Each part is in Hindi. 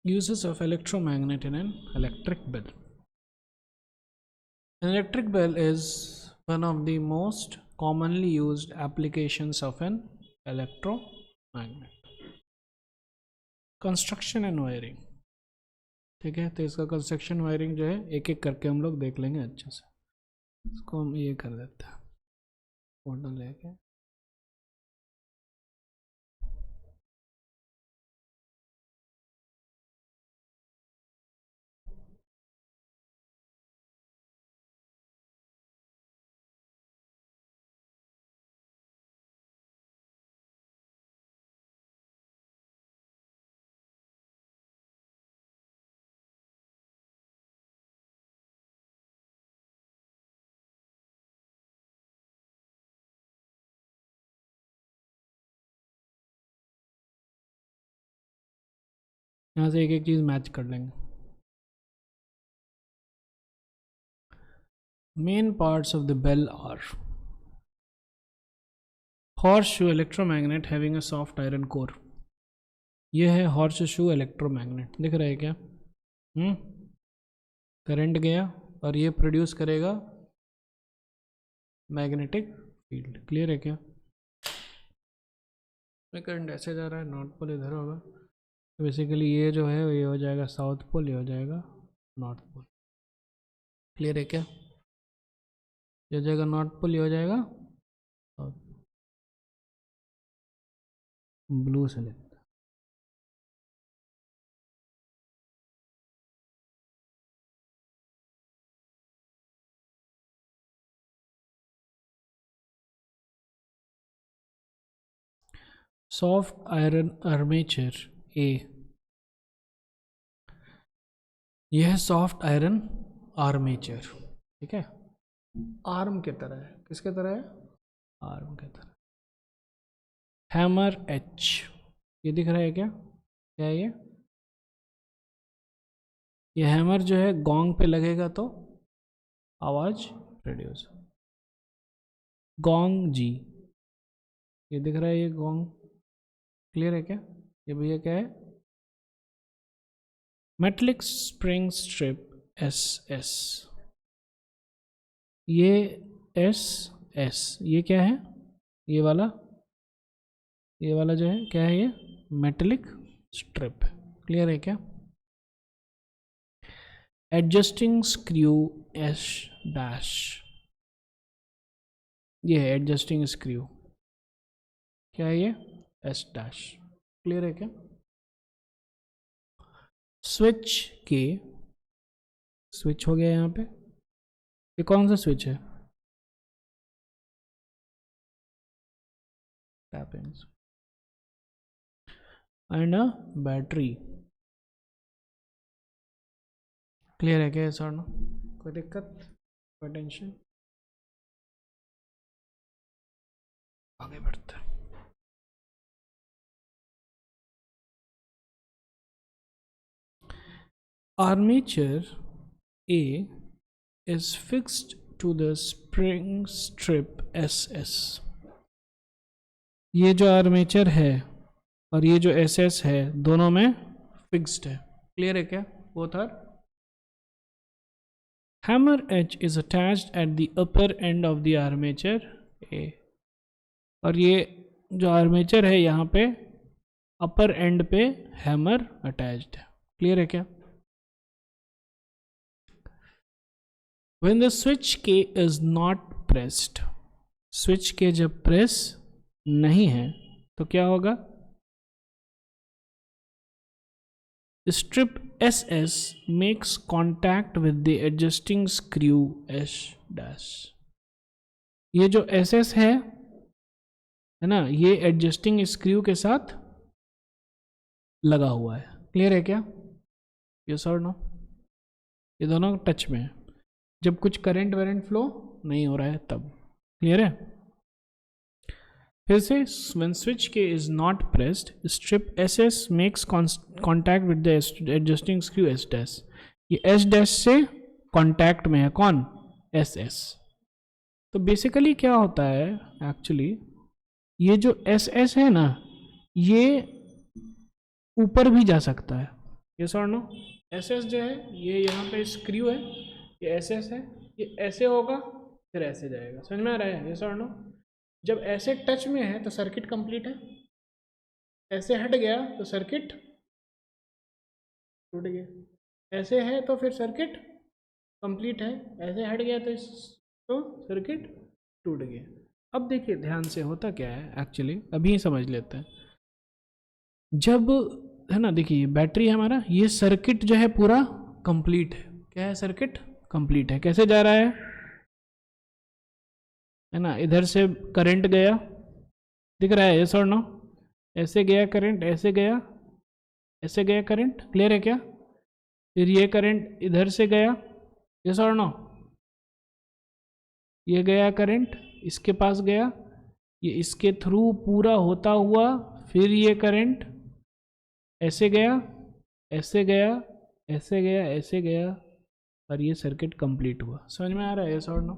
Uses of electromagnet in an electric bell. An electric bell is one of the most commonly used applications of an electromagnet. Construction and wiring. ठीक है, तो इसका कंस्ट्रक्शन वायरिंग जो है एक एक करके हम लोग देख लेंगे अच्छे से. इसको हम ये कर देते हैं फोटो लेके. यहाँ से एक एक चीज़ मैच कर लेंगे. Main parts of the bell are horseshoe electromagnet having a soft iron core. ये है horseshoe electromagnet. दिख रहा है क्या? करंट गया और ये प्रोड्यूस करेगा मैग्नेटिक फील्ड. क्लियर है क्या? करंट ऐसे जा रहा है, नॉर्थ पोल इधर होगा, तो बेसिकली ये जो है ये हो जाएगा साउथ पोल, ये हो जाएगा नॉर्थ पोल. क्लियर है क्या? ये हो जाएगा नॉर्थ पोल, ये हो जाएगा साउथ पोल. ब्लू से लेते हैं. सॉफ्ट आयरन आर्मेचर ए. यह है सॉफ्ट आयरन आर्मेचर. ठीक है, आर्म की तरह है. किसके तरह है? आर्म की तरह. Hammer H. ये दिख रहा है क्या? क्या है ये? ये हैमर जो है गोंग पे लगेगा तो आवाज प्रोड्यूस. गोंग जी. ये दिख रहा है ये गोंग. क्लियर है क्या? ये भैया क्या है? Metallic spring strip S S. ये एस एस ये क्या है? ये वाला जो है क्या है? ये मेटलिक स्ट्रिप. क्लियर है क्या? Adjusting screw S dash. ये है एडजस्टिंग स्क्रू. क्या है ये? S dash. क्लियर है क्या? स्विच के. स्विच हो गया यहाँ पे. ये कौन सा स्विच है? Tapping. And a battery. Clear है क्या? सर नो कोई दिक्कत, कोई टेंशन? आगे बढ़ते हैं. Armature A is fixed to the spring strip SS. ये जो आर्मेचर है और ये जो SS है दोनों में फिक्स्ड है. क्लियर है क्या? Both are. Hammer H is attached at the upper end of the armature A. और ये जो आर्मेचर है यहाँ पे अपर एंड पे हैमर अटैच्ड है. क्लियर है क्या? When the switch key is not pressed, switch key जब प्रेस नहीं है तो क्या होगा? Strip SS makes contact with the adjusting screw S dash. ये जो SS है ना, ये एडजस्टिंग स्क्रू के साथ लगा हुआ है. क्लियर है क्या? यस और नो? ये दोनों टच में है जब कुछ करंट वरेंट फ्लो नहीं हो रहा है तब. क्लियर है? फिर से, when switch key is not pressed, strip SS makes contact with the adjusting screw S dash. ये S dash से कांटेक्ट में है कौन? SS. तो बेसिकली क्या होता है एक्चुअली, ये जो SS है ना, ये ऊपर भी जा सकता है. यस और नो? एस एस जो है ये यहाँ पे स्क्रू है, ये एस एस है, ये ऐसे होगा फिर ऐसे जाएगा, समझ में आ रहा है? यस और नो? जब ऐसे टच में है तो सर्किट कंप्लीट है, ऐसे हट गया तो सर्किट टूट गया, ऐसे है तो फिर सर्किट कंप्लीट है, ऐसे हट गया तो सर्किट टूट गया। अब देखिए ध्यान से होता क्या है एक्चुअली, अभी समझ लेते हैं। जब है ना, देखिए बैटरी है हमारा, ये सर्किट जो है पूरा कंप्लीट है। क्या है? सर्किट कंप्लीट है। कैसे जा रहा है ना, इधर से करंट गया, दिख रहा है यस और नो? ऐसे गया करंट, ऐसे गया, ऐसे गया करंट, क्लियर है क्या? फिर ये करंट इधर से गया, यस और नो? ये गया करंट, इसके पास गया, ये इसके थ्रू पूरा होता हुआ, फिर ये करंट ऐसे गया, ऐसे गया, ऐसे गया, ऐसे गया, और ये सर्किट कंप्लीट हुआ। समझ में आ रहा है यस और नो?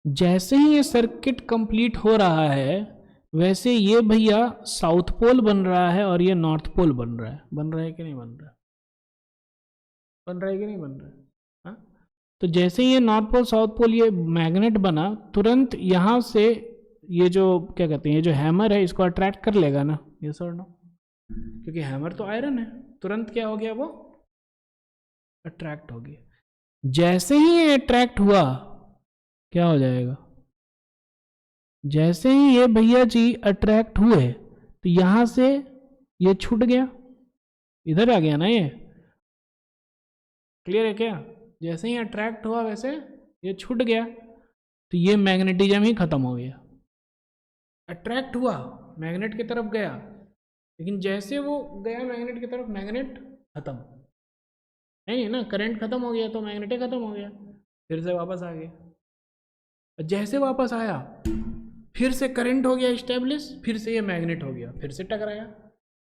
जैसे ही ये सर्किट कंप्लीट हो रहा है वैसे ये भैया साउथ पोल बन रहा है और ये नॉर्थ पोल बन रहा है। बन रहा है कि नहीं बन रहा है? बन रहा है कि नहीं बन रहा है? हाँ? तो जैसे ये नॉर्थ पोल साउथ पोल ये मैग्नेट बना, तुरंत यहाँ से ये जो क्या कहते हैं, ये जो हैमर है इसको अट्रैक्ट कर लेगा ना, यस और नो? क्योंकि हैमर तो आयरन है, तुरंत क्या हो गया, वो अट्रैक्ट हो गया। जैसे ही ये अट्रैक्ट हुआ क्या हो जाएगा? जैसे ही ये भैया जी अट्रैक्ट हुए तो यहां से ये छूट गया, इधर आ गया ना ये, क्लियर है क्या? जैसे ही अट्रैक्ट हुआ वैसे ये छूट गया, तो ये मैग्नेटिज्म ही खत्म हो गया। अट्रैक्ट हुआ, मैग्नेट की तरफ गया, लेकिन जैसे वो गया मैग्नेट की तरफ, मैग्नेट खत्म नहीं है ना, करंट खत्म हो गया तो मैग्नेट खत्म हो गया, फिर से वापस आ गया। जैसे वापस आया फिर से करंट हो गया स्टेब्लिश, फिर से ये मैग्नेट हो गया, फिर से टकराया,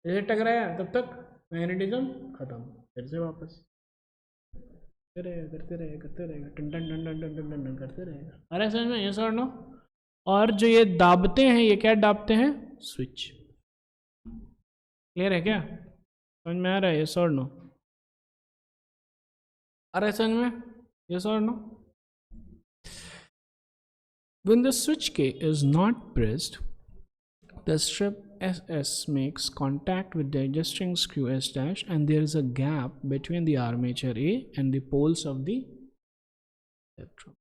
जैसे टकराया तब तक मैग्नेटिज्म खत्म, फिर से वापस करते रहेगा टन टन टन टन टन टन टन करते रहेगा। अरे समझ में यस और नो? और जो ये दाबते हैं, ये क्या दाबते हैं? स्विच। क्लियर है क्या? समझ में आ रहा है यस और नो? अरे समझ में यस और no? When the switch key is not pressed, the strip SS makes contact with the adjusting screw S dash, and there is a gap between the armature A and the poles of the electrode.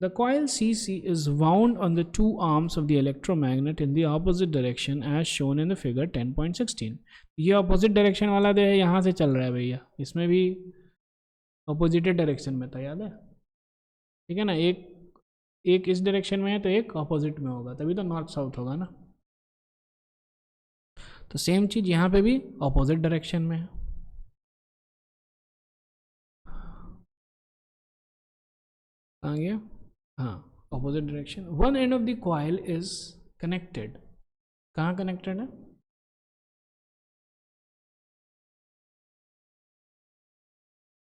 The coil CC is wound on the two arms of the electromagnet in the opposite direction as shown in the figure 10.16. ये opposite direction वाला दे यहाँ से चल रहा है भैया, इसमें भी opposite direction में था, याद है? ठीक है ना, एक इस डायरेक्शन में है तो एक ऑपोजिट में होगा, तभी तो नॉर्थ साउथ होगा ना। तो सेम चीज यहां पे भी ऑपोजिट डायरेक्शन में है। कहाँ गया? हाँ, opposite direction. One end of the coil is connected, कहाँ कनेक्टेड है?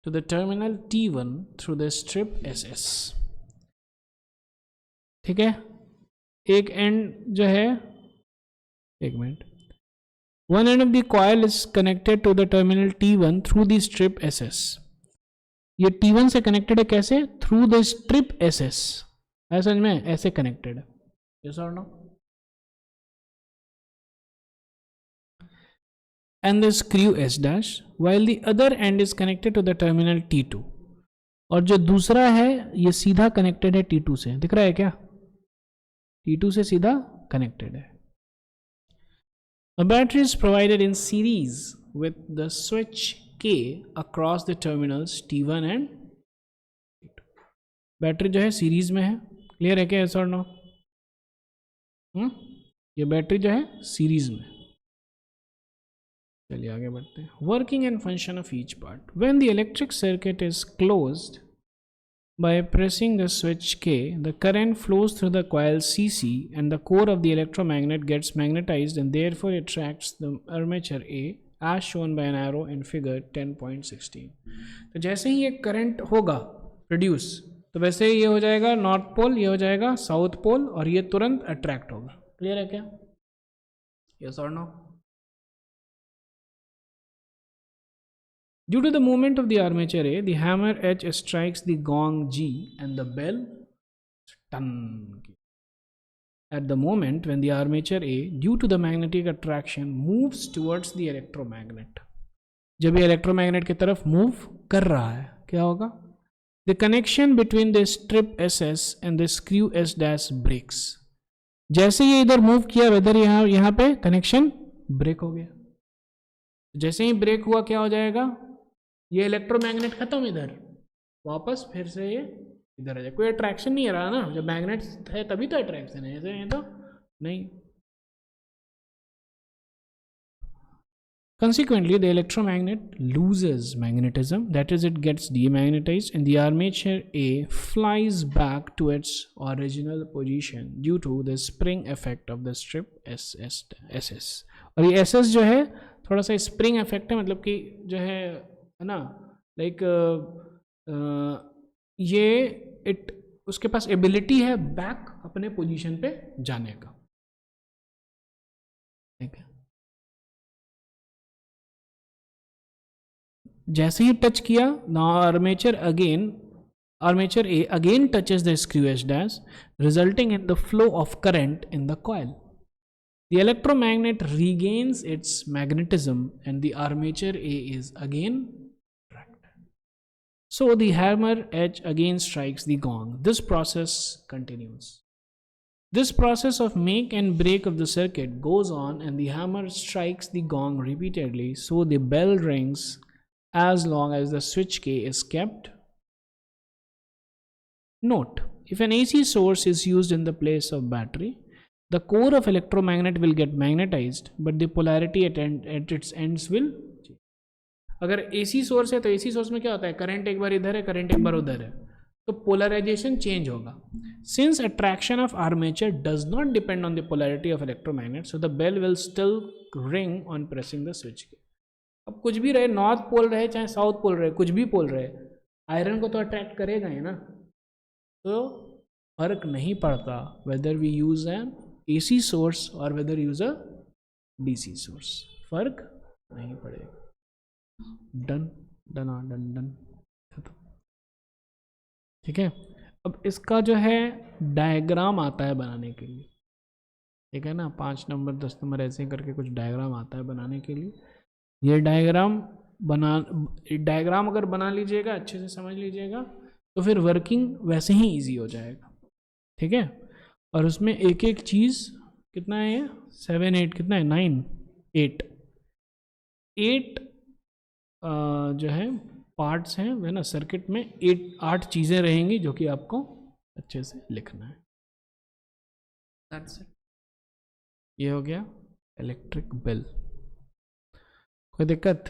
To the terminal T1 through the strip SS। ठीक है, एक एंड जो है, एक minute, one end of the coil is connected to the terminal T1 through the strip SS। ये T1 से कनेक्टेड है, कैसे? Through the strip SS। समझ में? ऐसे कनेक्टेड है, यस और no? And the screw S dash while the other end is connected to the terminal T2। और जो दूसरा है ये सीधा कनेक्टेड है T2 से, दिख रहा है क्या? T2 से सीधा कनेक्टेड है। A battery is provided in series with the switch K across the terminals T1 and T2। Battery जो है सीरीज में है, क्लियर है क्या यस और नो? ये बैटरी जो है सीरीज में। चलिए आगे बढ़ते हैं। Working and function of each part. When the electric circuit is closed by pressing the switch K, the current flows through the coil CC and the core of the electromagnet gets magnetized and therefore attracts the armature A as shown by an arrow in figure 10.16। तो जैसे ही ये करंट होगा प्रोड्यूस, तो वैसे ही ये हो जाएगा नॉर्थ पोल, ये हो जाएगा साउथ पोल, और ये तुरंत अट्रैक्ट होगा। क्लियर है क्या? यस और no? Due to the movement of the armature A, the hammer H strikes the gong G and the bell ton. At the moment when the armature A, due to the magnetic attraction, moves towards the electromagnet, जब ये electromagnet की तरफ move कर रहा है, क्या होगा? The connection between the strip SS and the screw S dash breaks. जैसे ये इधर मूव किया वेदर यहाँ पे कनेक्शन ब्रेक हो गया. जैसे ही ब्रेक हुआ क्या हो जाएगा? ये इलेक्ट्रोमैग्नेट खत्म, इधर वापस फिर से ये इधर आ जाए. कोई अट्रैक्शन नहीं रहा ना, जब मैग्नेट है तभी तो अट्रैक्शन है, ऐसे है तो नहीं. Consequently, the electromagnet loses magnetism, that is, it gets demagnetized, and the armature A flies back to its original position due to the spring effect of the strip SS. और ये SS जो है थोड़ा सा स्प्रिंग इफेक्ट है, मतलब कि जो है ना, लाइक ये इट उसके पास एबिलिटी है बैक अपने पोजीशन पे जाने का. ठीक है, जैसे ही टच किया, now armature A again touches the screw S dash, resulting in the flow of current in the coil. The electromagnet regains its magnetism and the armature A is again attracted. So the hammer H again strikes the gong. This process continues. This process of make and break of the circuit goes on, and the hammer strikes the gong repeatedly, so the bell rings as long as the switch K is kept. Note, if an AC source is used in the place of battery, the core of electromagnet will get magnetized, but the polarity at its ends will change. अगर AC सोर्स है तो AC सोर्स में क्या होता है, करंट एक बार इधर है, करंट एक बार उधर है, तो पोलराइजेशन चेंज होगा. Since attraction of armature does not depend on the polarity of electromagnet, so the bell will still ring on pressing the switch key. अब कुछ भी रहे, नॉर्थ पोल रहे चाहे साउथ पोल रहे, कुछ भी पोल रहे, आयरन को तो अट्रैक्ट करेगा ही ना. तो फर्क नहीं पड़ता whether we use an AC source और whether use a DC source, फर्क नहीं पड़ेगा. Done done done done. ठीक है, अब इसका जो है डायग्राम आता है बनाने के लिए. ठीक है ना, 5 नंबर 10 नंबर ऐसे करके कुछ डायग्राम आता है बनाने के लिए. ये डायग्राम अगर बना लीजिएगा, अच्छे से समझ लीजिएगा, तो फिर वर्किंग वैसे ही इजी हो जाएगा. ठीक है, और उसमें एक एक चीज़ कितना है, 7 8 कितना है, 9 8 जो है पार्ट्स हैं वह ना, सर्किट में 8 चीज़ें रहेंगी जो कि आपको अच्छे से लिखना है. That's it. ये हो गया इलेक्ट्रिक बिल. कोई दिक्कत?